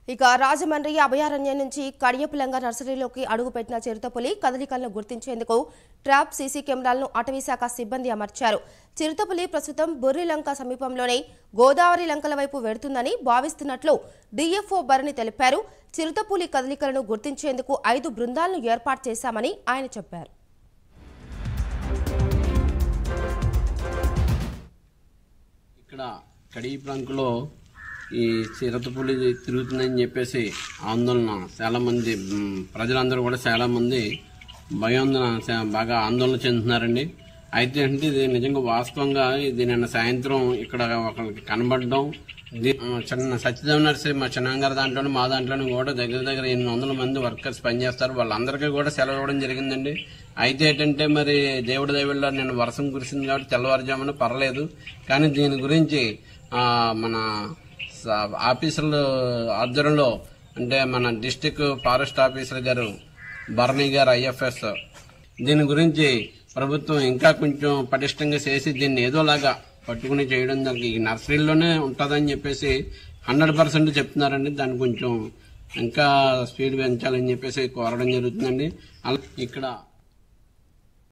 ఇక రాజమండ్రి అభయారణ్యం నుంచి కడియపులంగ నర్సరీలోకి అడుగుపెట్టిన చిరుతపులి కదలికలను గుర్తించేందుకు ట్రాప్ సీసీ కెమెరాలను అటవీశాఖ సిబ్బంది అమర్చారు. చిరుతపులి ప్రస్తుతం బుర్రిలంక సమీపంలోనే గోదావరి లంకల వైపు వెడుతుందని భావిస్తున్నట్లు డీఎఫ్ఓ భరణి తెలిపారు. చిరుతపులి కదలికలను గుర్తించేందుకు 5 బృందాలను ఏర్పాటు చేశామని ఆయన చెప్పారు. ఇక్కడ కడియపులంకలో ఈ చిరుతపులి తిరుగుతుందని చెప్పేసి ఆందోళన చాలామంది ప్రజలందరూ కూడా చాలామంది భయాందోళన బాగా ఆందోళన చెందుతున్నారండి. అయితే అంటే ఇది నిజంగా వాస్తవంగా ఇది నిన్న సాయంత్రం ఇక్కడ ఒకరికి కనబడడం, చిన్న సత్యదేవ నర్సరీ మా చిన్నంగారి దాంట్లోనే మా దాంట్లోనే కూడా దగ్గర 800 మంది వర్కర్స్ పనిచేస్తారు. వాళ్ళందరికీ కూడా సెలవు ఇవ్వడం జరిగిందండి. అయితే ఏంటంటే మరి దేవుడి దయవల్ల నిన్న వర్షం కురిసింది కాబట్టి తెల్లవారుజామున పర్లేదు. కానీ దీని గురించి మన ఆఫీసర్ల ఆధ్వర్యంలో అంటే మన డిస్టిక్ ఫారెస్ట్ ఆఫీసర్ గారు భరణి గారు IFS దీని గురించి ప్రభుత్వం ఇంకా కొంచెం పటిష్టంగా చేసి దీన్ని ఏదోలాగా పట్టుకుని చేయడం ఈ నర్సరీలోనే ఉంటుందని చెప్పేసి 100% చెప్తున్నారండి. దాన్ని కొంచెం ఇంకా స్పీడ్ పెంచాలని చెప్పేసి కోరడం జరుగుతుందండి. ఇక్కడ